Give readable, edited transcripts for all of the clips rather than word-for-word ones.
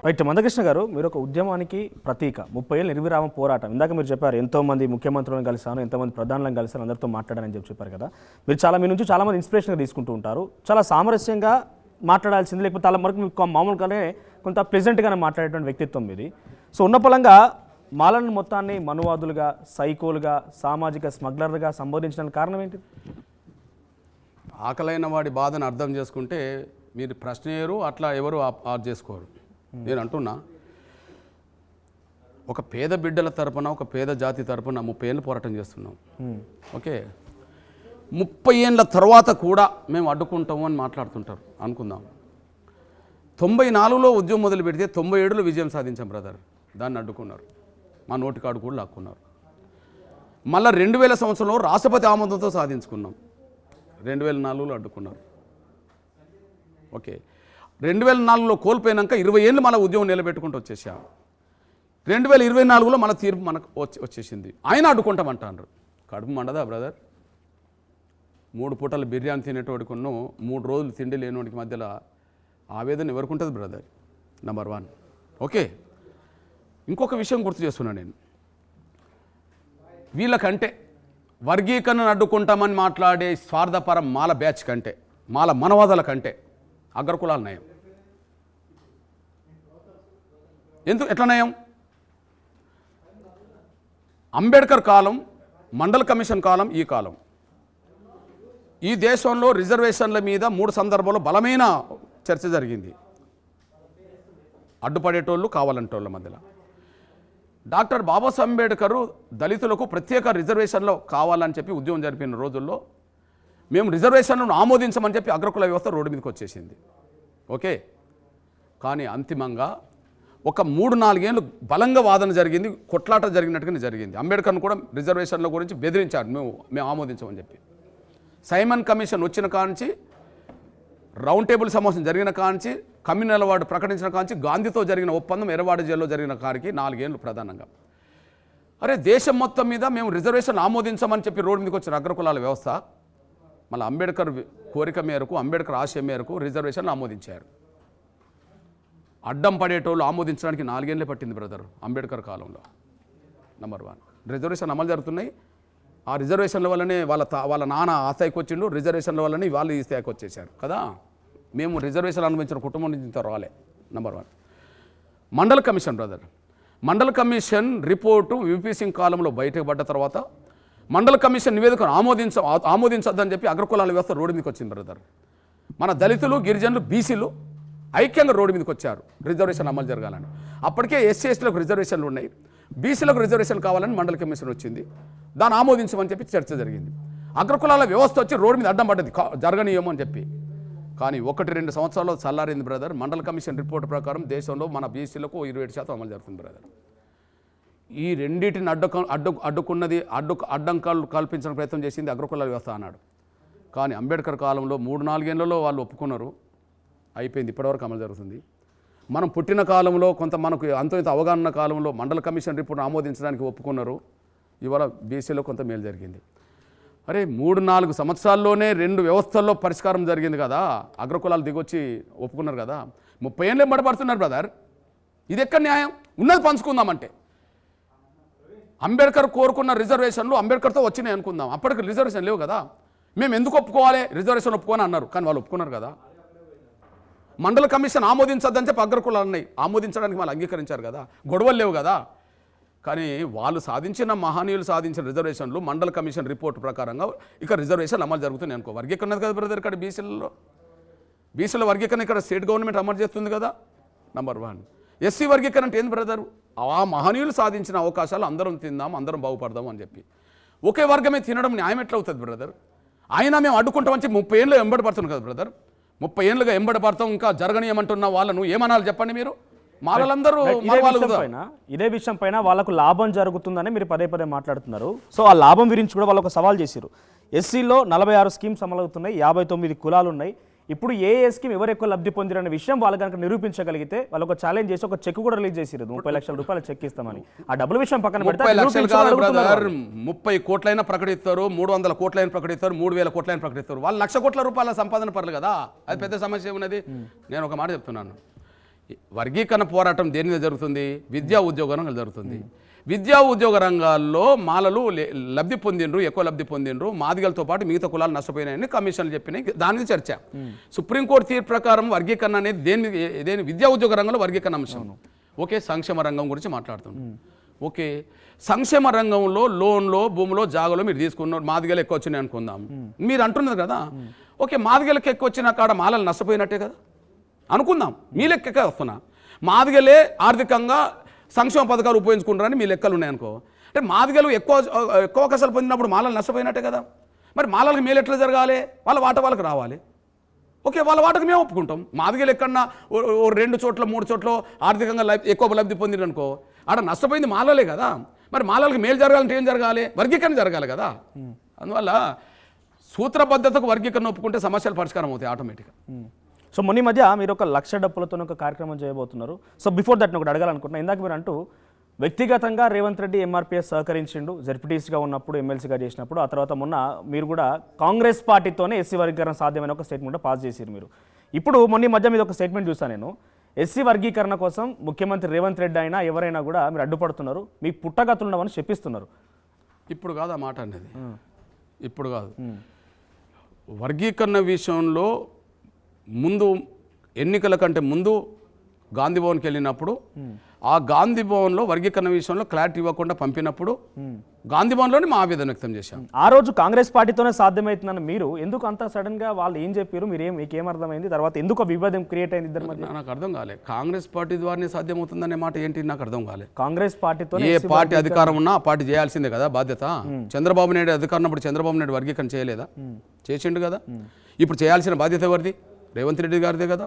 Right Mandakrishna గారు, మీరు ఒక ఉద్యమానికి ప్రతీక 30 ఏళ్ళ నిర్విరామ పోరాటం. ఇందాక మీరు చెప్పారు ఎంతోమంది ముఖ్యమంత్రులను కలిసాను, ఎంతోమంది ప్రధానులను కలిసాను, అందరితో మాట్లాడారని చెప్పారు కదా. మీరు మీ నుంచి చాలామంది ఇన్స్పిరేషన్గా తీసుకుంటూ ఉంటారు. చాలా సామరస్యంగా మాట్లాడాల్సింది, లేకపోతే అలా మనకు మీకు మామూలుగానే కొంత ప్లెజెంట్గానే మాట్లాడేటువంటి వ్యక్తిత్వం మీది. సో ఉన్న పలంగా మాలను మొత్తాన్ని మనువాదులుగా, సైకోలుగా, సామాజిక స్మగ్లర్లుగా సంబోధించడానికి కారణం ఏంటి? ఆకలైన వాడి బాధను అర్థం చేసుకుంటే మీరు ప్రశ్న వేయరు, అట్లా ఎవరు ఆర్ చేసుకోరు. నేను అంటున్నా, ఒక పేద బిడ్డల తరపున, ఒక పేద జాతి తరపున 30 ఏళ్ళు పోరాటం చేస్తున్నాం. ఓకే, 30 ఏళ్ళ తర్వాత కూడా మేము అడ్డుకుంటాము అని మాట్లాడుతుంటారు. అనుకుందాం, 94లో ఉద్యమం మొదలు పెడితే 97లో విజయం సాధించాం బ్రదర్. దాన్ని అడ్డుకున్నారు, మా నోటికాడు కూడా లాక్కున్నారు. మళ్ళీ 2000 సంవత్సరంలో రాష్ట్రపతి ఆమోదంతో సాధించుకున్నాం. 2004లో అడ్డుకున్నారు. ఓకే, 2004లో కోల్పోయినాక 20 ఏళ్ళు మన ఉద్యమం నిలబెట్టుకుంటూ వచ్చేసాం. 2024లో మన తీర్పు మనకు వచ్చేసింది. ఆయన అడ్డుకుంటామంటారు. కడుపు మండదా బ్రదర్? 3 పూటలు బిర్యానీ తినేటోడికున్న 3 రోజులు తిండి లేనివాడికి మధ్యలో ఆవేదన ఎవరికి ఉంటుంది బ్రదర్? నెంబర్ 1. ఓకే, ఇంకొక విషయం గుర్తు చేస్తున్నాను నేను. వీళ్ళకంటే వర్గీకరణను అడ్డుకుంటామని మాట్లాడే స్వార్థపరం మాల బ్యాచ్ కంటే, మాల మనవాదాల కంటే అగ్రకులాల నయం. ఎట్లా నయం? అంబేద్కర్ కాలం, మండల్ కమిషన్ కాలం, ఈ కాలం, ఈ దేశంలో రిజర్వేషన్ల మీద 3 సందర్భాల్లో బలమైన చర్చ జరిగింది. అడ్డుపడేటోళ్ళు, కావాలంటోళ్ళ మధ్యలో. డాక్టర్ బాబాసాహెబ్ అంబేద్కర్ దళితులకు ప్రత్యేక రిజర్వేషన్లో కావాలని చెప్పి ఉద్యమం జరిపిన రోజుల్లో మేము రిజర్వేషన్లను ఆమోదించమని చెప్పి అగ్రకుల వ్యవస్థ రోడ్డు మీదకి వచ్చేసింది. ఓకే, కానీ అంతిమంగా ఒక 3-4 ఏళ్ళు బలంగా వాదన జరిగింది, కొట్లాట జరిగినట్టుగానే జరిగింది. అంబేద్కర్ను కూడా రిజర్వేషన్ల గురించి బెదిరించారు, మేము ఆమోదించమని చెప్పి. సైమన్ కమిషన్ వచ్చిన కాంచి, రౌండ్ టేబుల్ సమావేశం జరిగిన కాంచి, కమ్యూనల్ అవార్డు ప్రకటించిన కాంచి, గాంధీతో జరిగిన ఒప్పందం ఎర్రవాడ జైల్లో జరిగిన కారికి 4 ఏళ్ళు ప్రధానంగా. అరే, దేశం మొత్తం మీద మేము రిజర్వేషన్ ఆమోదించమని చెప్పి రోడ్డు మీదకి వచ్చిన అగ్రకులాల వ్యవస్థ మళ్ళీ అంబేద్కర్ కోరిక మేరకు, అంబేద్కర్ ఆశయం మేరకు రిజర్వేషన్లు ఆమోదించారు. అడ్డం పడేటోళ్ళు ఆమోదించడానికి 4 ఏళ్ళే పట్టింది బ్రదర్ అంబేద్కర్ కాలంలో. నెంబర్ 1, రిజర్వేషన్ అమలు జరుగుతున్నాయి. ఆ రిజర్వేషన్ల వల్లనే వాళ్ళ నాన్న ఆ స్థాయికి వచ్చిండు, రిజర్వేషన్ల వల్లనే వాళ్ళు ఈ స్థాయికి వచ్చేసారు కదా. మేము రిజర్వేషన్ అనుభవించిన కుటుంబం నుంచి రాలే. Number 1, mandal commission brother. Mandal commission report VP Singh కాలంలో బయటకు పడ్డ తర్వాత మండల కమిషన్ నివేదికను ఆమోదించద్దని చెప్పి అగ్రకులాల వ్యవస్థ రోడ్డు మీదకి వచ్చింది బ్రదర్. మన దళితులు, గిరిజనులు, బీసీలు ఐక్యంగా రోడ్డు మీదకి వచ్చారు రిజర్వేషన్ అమలు జరగాలని. అప్పటికే ఎస్సీ ఎస్టీలకు రిజర్వేషన్లు ఉన్నాయి, బీసీలకు రిజర్వేషన్ కావాలని మండల కమిషన్ వచ్చింది. దాన్ని ఆమోదించమని చెప్పి చర్చ జరిగింది. అగ్రకులాల వ్యవస్థ వచ్చి రోడ్డు మీద అడ్డం పడ్డది, జరగనీయమో అని చెప్పి. కానీ 1-2 సంవత్సరాల్లో చల్లారింది బ్రదర్. మండల కమిషన్ రిపోర్ట్ ప్రకారం దేశంలో మన బీసీలకు 27% అమలు జరుగుతుంది బ్రదర్. ఈ రెండింటిని అడ్డంకాలు కల్పించిన ప్రయత్నం చేసింది అగ్రకులాల వ్యవస్థ అన్నాడు. కానీ అంబేద్కర్ కాలంలో 3-4 ఏళ్లలో వాళ్ళు ఒప్పుకున్నారు, అయిపోయింది. ఇప్పటివరకు అమలు జరుగుతుంది. మనం పుట్టిన కాలంలో కొంత మనకు అంత అవగాహన కాలంలో మండల కమిషన్ రిపోర్ట్ ఆమోదించడానికి ఒప్పుకున్నారు. ఇవాళ బీసీలో కొంత మేలు జరిగింది. అరే, 3-4 సంవత్సరాల్లోనే 2 వ్యవస్థల్లో పరిష్కారం జరిగింది కదా. అగ్రకులాలు దిగొచ్చి ఒప్పుకున్నారు కదా. 30 ఏళ్ళు ఎంబడబడుతున్నారు బ్రదర్. ఇది ఎక్కడ న్యాయం? ఉన్నది పంచుకుందామంటే అంబేద్కర్ కోరుకున్న రిజర్వేషన్లు అంబేద్కర్తో వచ్చినాయి అనుకుందాం. అప్పటికి రిజర్వేషన్ లేవు కదా. మేము ఎందుకు ఒప్పుకోవాలి? రిజర్వేషన్ ఒప్పుకొని అన్నారు, కానీ వాళ్ళు ఒప్పుకున్నారు కదా. మండల కమిషన్ ఆమోదించద్దని చెప్పి అగ్రకులాలు ఉన్నాయి, ఆమోదించడానికి వాళ్ళు అంగీకరించారు కదా. గొడవలు లేవు కదా. కానీ వాళ్ళు సాధించిన, మహనీయులు సాధించిన రిజర్వేషన్లు మండల కమిషన్ రిపోర్ట్ ప్రకారంగా ఇక రిజర్వేషన్లు అమలు జరుగుతున్నాయి అనుకో. వర్గీకరణ కదా బ్రదర్ ఇక్కడ బీసీల వర్గీకరణ ఇక్కడ స్టేట్ గవర్నమెంట్ అమలు చేస్తుంది కదా. నెంబర్ 1, ఎస్సీ వర్గీకరణ అంటే ఏంది బ్రదర్? ఆ మహనీయులు సాధించిన అవకాశాలు అందరం తిందాం, అందరం బాగుపడదాం అని చెప్పి. ఒకే వర్గమే తినడం న్యాయం ఎట్లా అవుతుంది బ్రదర్? అయినా మేము అడ్డుకుంటామని చెప్పి 30 ఏళ్ళు ఎంబడపడుతున్నాం కదా బ్రదర్. 30 ఏళ్ళుగా ఎంబడపడతాం, ఇంకా జరగనీయమంటున్న వాళ్ళను ఏమనాలి చెప్పండి మీరు? మాలందరూ ఇదే విషయం పైన వాళ్ళకు లాభం జరుగుతుందని మీరు పదే మాట్లాడుతున్నారు. సో ఆ లాభం గురించి కూడా వాళ్ళు ఒక సవాల్ చేశారు. ఎస్సీలో 46 స్కీమ్స్ అమలవుతున్నాయి, 59 కులాలు ఉన్నాయి. ఇప్పుడు ఏ స్కీమ్ ఎవరు ఎక్కువ లబ్ధి పొందిరనే విషయం వాళ్ళు కనుక నిరూపించగలిగితే వాళ్ళు ఒక ఛాలెంజ్ చేసి ఒక చెక్ కూడా రిలీజ్ చేసిరు, 30 లక్షల రూపాయలు చెక్ ఇస్తామని. ఆ డబ్బుల విషయం పక్కన పెడితే 30 కోట్లైనా ప్రకటిస్తారు, 300 కోట్లైనా ప్రకటిస్తారు, 3000 కోట్లైనా ప్రకటిస్తారు. వాళ్ళు 1,00,00,000 కోట్ల రూపాయల సంపాదన పర్లేదు కదా. అది పెద్ద సమస్య ఉన్నది. నేను ఒక మాట చెప్తున్నాను, వర్గీకరణ పోరాటం దేని మీద జరుగుతుంది? విద్యా ఉద్యోగ రంగంలో జరుగుతుంది. విద్యా ఉద్యోగ రంగాల్లో మాలలు లబ్ధి పొందిండ్రు, ఎక్కువ లబ్ధి పొందిండ్రు, మాదిగలతో పాటు మిగతా కులాలు నష్టపోయినాయని కమిషన్లు చెప్పినాయి. దాని మీద చర్చ. సుప్రీంకోర్టు తీర్పు ప్రకారం వర్గీకరణ అనేది దేని విద్యా ఉద్యోగ రంగంలో వర్గీకరణ అంశం. ఓకే, సంక్షేమ రంగం గురించి మాట్లాడుతున్నాం. ఓకే, సంక్షేమ రంగంలో లోన్లో భూమిలో జాగలో మీరు తీసుకున్నారు, మాదిగలు ఎక్కువ వచ్చినాయి అనుకుందాం. మీరు అంటున్నారు కదా, ఓకే మాదిగలకు ఎక్కువ వచ్చిన కాడ మాలలు నష్టపోయినట్టే కదా అనుకుందాం. మీ లెక్క వస్తున్నా మాదిగలే ఆర్థికంగా సంక్షేమ పథకాలు ఉపయోగించుకుంటారని మీ లెక్కలు ఉన్నాయనుకో. అంటే మాదిగలు ఎక్కువ అవకాశాలు పొందినప్పుడు మాలలు నష్టపోయినట్టే కదా. మరి మాలలకు మేలు ఎట్లా జరగాలి? వాళ్ళ వాట వాళ్ళకి రావాలి. ఓకే, వాళ్ళ వాటకు మేము ఒప్పుకుంటాం. మాదిగలు ఎక్కడన్నా 2 చోట్ల 3 చోట్ల ఆర్థికంగా ఎక్కువ లబ్ధి పొందిరు అనుకో, ఆడ నష్టపోయింది మాలలే కదా. మరి మాలలకు మేలు జరగాలంటే ఏం జరగాలి? వర్గీకరణ జరగాలి కదా. అందువల్ల సూత్రబద్ధతకు వర్గీకరణ ఒప్పుకుంటే సమస్యలు పరిష్కారం అవుతాయి ఆటోమేటిక్గా. సో మొన్న ఈ మధ్య మీరు ఒక 1,00,000 డబ్బులతో ఒక కార్యక్రమం చేయబోతున్నారు. సో బిఫోర్ దట్ నేను ఒకటి అడగాలనుకుంటున్నా. ఇందాక మీరు అంటూ వ్యక్తిగతంగా రేవంత్ రెడ్డి ఎంఆర్పీఎస్ సహకరించిండు, జెడ్పీటీసీగా ఉన్నప్పుడు, ఎమ్మెల్సీగా చేసినప్పుడు. ఆ తర్వాత మొన్న మీరు కూడా కాంగ్రెస్ పార్టీతోనే ఎస్సీ వర్గీకరణ సాధ్యమైన ఒక స్టేట్మెంట్ పాస్ చేశారు మీరు. ఇప్పుడు మొన్న ఈ మధ్య మీద ఒక స్టేట్మెంట్ చూసాను నేను. ఎస్సీ వర్గీకరణ కోసం ముఖ్యమంత్రి రేవంత్ రెడ్డి అయినా ఎవరైనా కూడా మీరు అడ్డుపడుతున్నారు, మీకు పుట్టగతులు ఉండవని చెప్పిస్తున్నారు. ఇప్పుడు కాదు ఆ మాట అనేది, ఇప్పుడు కాదు. వర్గీకరణ విషయంలో ముందు ఎన్నికల కంటే ముందు గాంధీ భవన్కి వెళ్ళినప్పుడు ఆ గాంధీ భవన్లో వర్గీకరణ విషయంలో క్లారిటీ ఇవ్వకుండా పంపినప్పుడు గాంధీ భవన్లోనే మా ఆవేదన వ్యక్తం చేశాం. ఆ రోజు కాంగ్రెస్ పార్టీతోనే సాధ్యమవుతుందని మీరు ఎందుకు అంత సడన్గా వాళ్ళు ఏం చెప్పారు, మీకేం అర్థమైంది, తర్వాత ఎందుకు వివాదం క్రియేట్ అయింది ఇద్దరి మధ్య? నాకు అర్థం కాలే. కాంగ్రెస్ పార్టీ ద్వారానే సాధ్యమవుతుందనే మాట ఏంటి నాకు అర్థం కాలే. కాంగ్రెస్ పార్టీతో ఏ పార్టీ అధికారం ఉన్నా ఆ పార్టీ చేయాల్సిందే కదా బాధ్యత. చంద్రబాబు నాయుడు అధికారం ఉన్నప్పుడు చంద్రబాబు నాయుడు వర్గీకరణ చేయలేదా? చేసిండు కదా. ఇప్పుడు చేయాల్సిన బాధ్యత ఎవరిది? రేవంత్ రెడ్డి గారిదే కదా.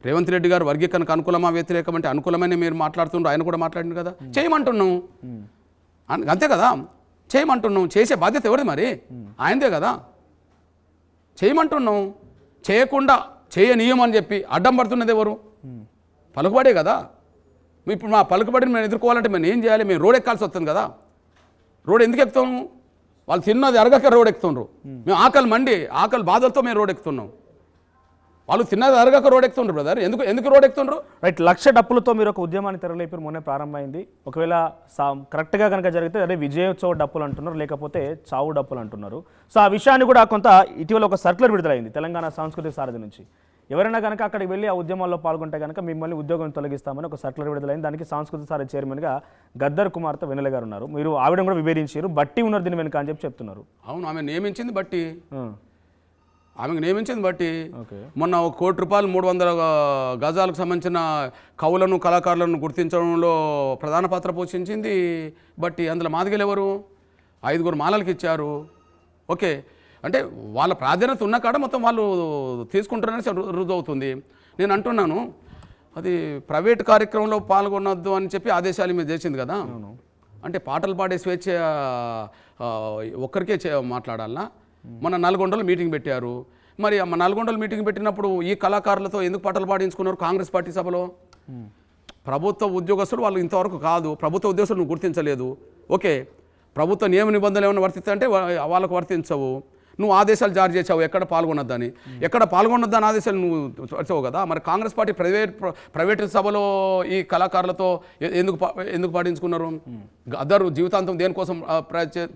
రేవంత్ రెడ్డి గారు వర్గీకరణకు అనుకూలమా వ్యతిరేకం అంటే అనుకూలమని మీరు మాట్లాడుతుండ్రు, ఆయన కూడా మాట్లాడింది కదా. చేయమంటున్నాం అంతే కదా, చేయమంటున్నాం. చేసే బాధ్యత ఎవరిది మరి? ఆయనదే కదా. చేయమంటున్నాం, చేయకుండా చేయనీయమని చెప్పి అడ్డం పడుతున్నది ఎవరు? పలుకుబడే కదా. ఇప్పుడు మా పలుకుబడిని మేము ఎదుర్కోవాలంటే మేము ఏం చేయాలి? మేము రోడ్ ఎక్కాల్సి వస్తుంది కదా. రోడ్ ఎందుకు ఎక్కుతాము? వాళ్ళు తిన్నది అరగక రోడ్ ఎక్కుతుండ్రు. మేము ఆకలి బాధలతో మేము రోడ్ ఎక్కుతున్నాం. వాళ్ళు తిన్నది అరగక రోడ్ ఎక్కుతుండ్రు బ్రదర్. ఎందుకు రోడ్ ఎక్కుతుండ్రు? రైట్, 1,00,000 డప్పులతో మీరు ఒక ఉద్యమాన్ని తెరలేపారు, మొన్నే ప్రారంభమైంది. ఒకవేళ కరెక్ట్గా కనుక జరిగితే అదే విజయోత్సవ డప్పులు అంటున్నారు, లేకపోతే చావు డప్పులు అంటున్నారు. సో ఆ విషయాన్ని కూడా కొంత ఇటీవల ఒక సర్క్యులర్ విడుదలైంది తెలంగాణ సాంస్కృతిక సారథి నుంచి. ఎవరైనా కనుక అక్కడికి వెళ్ళి ఆ ఉద్యమాల్లో పాల్గొంటే కనుక మిమ్మల్ని ఉద్యోగం తొలగిస్తామని ఒక సర్క్యులర్ విడుదలైంది. దానికి సాంస్కృతిక సారథి చైర్మన్గా గద్దర్ కుమార్తె వెన్నెల గారు ఉన్నారు. మీరు ఆవిడ కూడా విభేదించారు, బట్టి ఉన్నారు దీని వెనుక అని చెప్పి చెప్తున్నారు. అవును, ఆమె నియమించింది బట్టి, ఆమెకు నియమించింది బట్టి. మొన్న ₹1 కోటి 300 గజాలకు సంబంధించిన కవులను కళాకారులను గుర్తించడంలో ప్రధాన పాత్ర పోషించింది బట్టి. అందులో మాదిగలు ఎవరు? 5 మాలలకు ఇచ్చారు. ఓకే, అంటే వాళ్ళ ప్రాధాన్యత ఉన్న కాడ మొత్తం వాళ్ళు తీసుకుంటారని రుజువు అవుతుంది. నేను అంటున్నాను, అది ప్రైవేట్ కార్యక్రమంలో పాల్గొనొద్దు అని చెప్పి ఆదేశాలు మీద చేసింది కదా. అంటే పాటలు పాడే స్వేచ్ఛ ఒక్కరికే మాట్లాడాలనా? మొన్న నల్గొండలో మీటింగ్ పెట్టారు. మరి నల్గొండలో మీటింగ్ పెట్టినప్పుడు ఈ కళాకారులతో ఎందుకు పాటలు పాడించుకున్నారు కాంగ్రెస్ పార్టీ సభలో? ప్రభుత్వ ఉద్యోగస్తులు వాళ్ళు ఇంతవరకు కాదు, ప్రభుత్వ ఉద్యోగస్తులు నువ్వు గుర్తించలేదు. ఓకే, ప్రభుత్వ నియమ నిబంధనలు ఏమైనా వర్తిస్తాయంటే వాళ్ళకు వర్తించవు. నువ్వు ఆదేశాలు జారీ చేసావు ఎక్కడ పాల్గొనొద్దని ఆదేశాలు నువ్వు వచ్చావు కదా. మరి కాంగ్రెస్ పార్టీ ప్రైవేట్ సభలో ఈ కళాకారులతో ఎందుకు పాటించుకున్నారు? గద్దరు జీవితాంతం దేనికోసం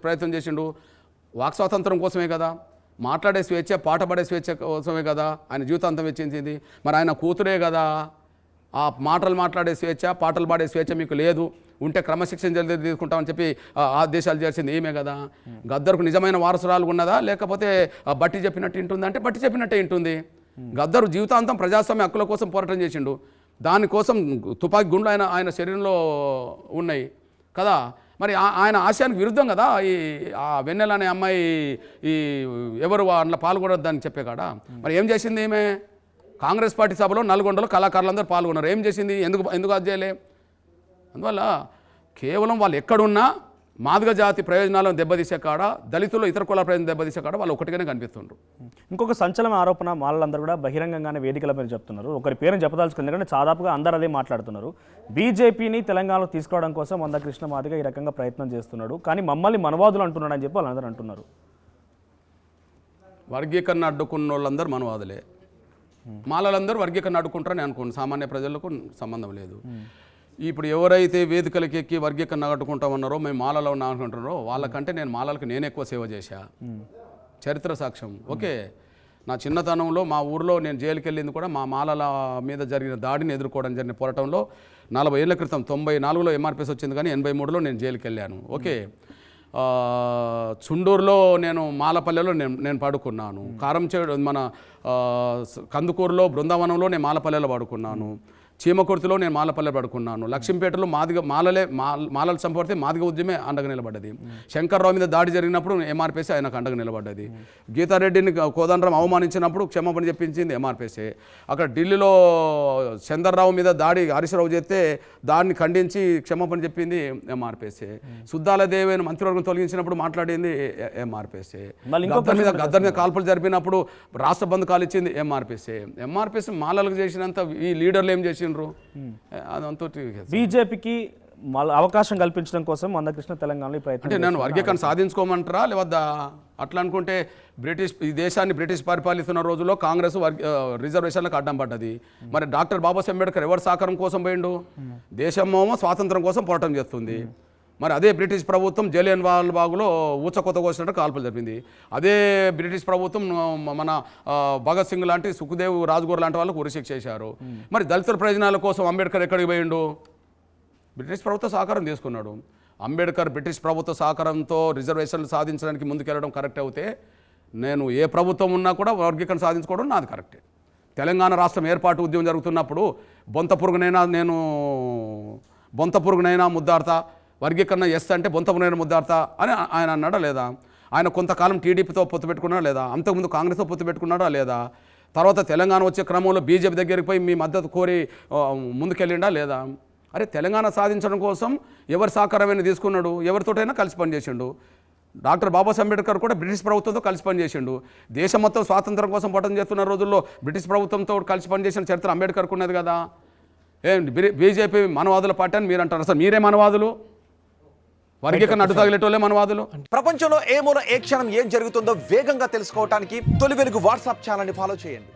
ప్రయత్నం చేసిండు? వాక్ స్వాతంత్రం కోసమే కదా. మాట్లాడే స్వేచ్ఛ, పాట పాడే స్వేచ్ఛ కోసమే కదా ఆయన జీవితాంతం వెచ్చించింది. మరి ఆయన కూతురే కదా. ఆ మాటలు మాట్లాడే స్వేచ్ఛ, పాటలు పాడే స్వేచ్ఛ మీకు లేదు, ఉంటే క్రమశిక్షణ జల్దీ తీసుకుంటామని చెప్పి ఆదేశాలు చేసింది ఏమే కదా. గద్దరుకు నిజమైన వారసురాలు ఉన్నదా, లేకపోతే బట్టి చెప్పినట్టు వింటుంది అంటే బట్టి చెప్పినట్టే వింటుంది. గద్దరు జీవితాంతం ప్రజాస్వామ్య హక్కుల కోసం పోరాటం చేసిండు. దానికోసం తుపాకీ గుండ్లు ఆయన శరీరంలో ఉన్నాయి కదా. మరి ఆయన ఆశయానికి విరుద్ధం కదా ఈ వెన్నెల అనే అమ్మాయి ఈ ఎవరు అందులో పాల్గొనొద్దని చెప్పే కాడ. మరి ఏం చేసింది ఈమె? కాంగ్రెస్ పార్టీ సభలో నల్గొండలో కళాకారులందరూ పాల్గొన్నారు. ఏం చేసింది? ఎందుకు అది చేయలే? అందువల్ల కేవలం వాళ్ళు ఎక్కడున్నా మాదిగ జాతి ప్రయోజనాలను దెబ్బతీసే కాడ, దళితులు ఇతర కుల ప్రయోజనం దెబ్బతీసే కాడ వాళ్ళు ఒకటిగానే కనిపిస్తుండ్రు. ఇంకొక సంచలన ఆరోపణ, మాలందరూ కూడా బహిరంగంగానే వేదికల మీద చెప్తున్నారు. ఒకరి పేరుని చెప్పదలుచుకుంది, ఎందుకంటే దాదాపుగా అందరూ అదే మాట్లాడుతున్నారు. బీజేపీని తెలంగాణలో తీసుకోవడం కోసం మందకృష్ణ మాదిగ ఈ రకంగా ప్రయత్నం చేస్తున్నాడు, కానీ మమ్మల్ని మనవాదులు అంటున్నాడు అని చెప్పి వాళ్ళందరూ అంటున్నారు. వర్గీకరణ అడ్డుకున్న వాళ్ళందరూ మనవాదులే. మాలలందరూ వర్గీకరణ అడ్డుకుంటారని అనుకోండి, సామాన్య ప్రజలకు సంబంధం లేదు. ఇప్పుడు ఎవరైతే వేదికలకి ఎక్కి వర్గీకరణ అడ్డుకుంటామన్నారో మేము మాలలో అనుకుంటున్నారో వాళ్ళకంటే నేను మాలలకు నేను ఎక్కువ సేవ చేశా. చరిత్ర సాక్ష్యం. ఓకే, నా చిన్నతనంలో మా ఊర్లో నేను జైలుకి వెళ్ళింది కూడా మా మాలల మీద జరిగిన దాడిని ఎదుర్కోవడం జరిగిన పోరాటంలో 40 ఏళ్ల క్రితం 94లో ఎంఆర్పిఎస్ వచ్చింది, కానీ 83లో నేను జైలుకి వెళ్ళాను. ఓకే, చుండూరులో నేను మాలపల్లెలో నేను పడుకున్నాను. కారంచేడు మన కందుకూరులో బృందావనంలో నేను మాలపల్లెలో పడుకున్నాను. చీమకుర్తిలో నేను మాలపల్లె పడుకున్నాను. లక్ష్మీపేటలో మాలలు చంపడితే మాదిగ ఉద్యమే అండగా నిలబడ్డది. శంకర్రావు మీద దాడి జరిగినప్పుడు ఎంఆర్పిఎస్ ఆయనకు అండగా నిలబడ్డది. గీతారెడ్డిని కోదండరాం అవమానించినప్పుడు క్షమాపణ చెప్పించింది ఎంఆర్పిఎస్. అక్కడ ఢిల్లీలో చందర్రావు మీద దాడి హరీశ్రావు చేస్తే దాన్ని ఖండించి క్షమాపణ చెప్పింది ఎంఆర్పిఎస్. సుద్దాలదేవిని మంత్రివర్గం తొలగించినప్పుడు మాట్లాడింది ఎంఆర్పిఎస్. గద్దర్ మీద కాల్పులు జరిపినప్పుడు రాష్ట్ర బంధు కాలు ఇచ్చింది ఎంఆర్పిఎస్. ఎంఆర్పిఎస్ మాలలకు చేసినంత ఈ లీడర్లు ఏం చేసి అదంతా బీజేపీకి అవకాశం కల్పించడం కోసం మందకృష్ణ తెలంగాణలో ప్రయత్నం అంటే నేను వర్గీకరణ సాధించుకోమంటారా లేదా? అట్లా అనుకుంటే ఈ దేశాన్ని బ్రిటిష్ పరిపాలిస్తున్న రోజుల్లో కాంగ్రెస్ రిజర్వేషన్లకు అడ్డం పడ్డది. మరి డాక్టర్ బాబాసాహెబ్ అంబేద్కర్ ఎవరి సహకారం కోసం పోయిండు? దేశమేమో స్వాతంత్రం కోసం పోరాటం చేస్తుంది. మరి అదే బ్రిటిష్ ప్రభుత్వం జలియన్ వాలా బాగ్లో ఊచకొత్త కోసినట్టు కాల్పులు జరిపింది. అదే బ్రిటిష్ ప్రభుత్వం మన భగత్ సింగ్ లాంటి సుఖదేవ్ రాజ్గోర్ లాంటి వాళ్ళకు ఉరిశిక్ష చేశారు. మరి దళితుల ప్రయోజనాల కోసం అంబేద్కర్ ఎక్కడికి పోయిండు? బ్రిటిష్ ప్రభుత్వ సహకారం తీసుకున్నాడు. అంబేద్కర్ బ్రిటిష్ ప్రభుత్వ సహకారంతో రిజర్వేషన్లు సాధించడానికి ముందుకెళ్ళడం కరెక్ట్ అయితే నేను ఏ ప్రభుత్వం ఉన్నా కూడా వర్గీకరణ సాధించుకోవడం నాది కరెక్టే. తెలంగాణ రాష్ట్రం ఏర్పాటు ఉద్యమం జరుగుతున్నప్పుడు బొంత పురుగునైనా ముద్దాడతా, వర్గీకరణ చేస్తా అంటే బొంత పురుగునైనా ముద్దాడతా అని ఆయన అన్నాడా లేదా? ఆయన కొంతకాలం టీడీపీతో పొత్తు పెట్టుకున్నాడా లేదా? అంతకుముందు కాంగ్రెస్తో పొత్తు పెట్టుకున్నాడా లేదా? తర్వాత తెలంగాణ వచ్చే క్రమంలో బీజేపీ దగ్గరికి పోయి మీ మద్దతు కోరి ముందుకెళ్ళిండా లేదా? అరే, తెలంగాణ సాధించడం కోసం ఎవరి సహకారమైనా తీసుకున్నాడు, ఎవరితోటైనా కలిసి పనిచేసిండు. డాక్టర్ బాబాసాహెబ్ అంబేద్కర్ కూడా బ్రిటిష్ ప్రభుత్వంతో కలిసి పనిచేసిండు. దేశం మొత్తం స్వాతంత్రం కోసం పోరాటం చేస్తున్న రోజుల్లో బ్రిటిష్ ప్రభుత్వంతో కలిసి పనిచేసిన చరిత్ర అంబేద్కర్కు ఉన్నది కదా. బీజేపీ మనవాదుల పార్టీ అని మీరు అంటారు. అసలు మీరే మనవాదులు? వర్గీకరణ అడ్డు తగిలేటోళ్ళే మనవాదులు. ప్రపంచంలో ఏ మూల ఏ క్షణం ఏం జరుగుతుందో వేగంగా తెలుసుకోవడానికి తొలి వెలుగు వాట్సాప్ ఛానల్ని ఫాలో చేయండి.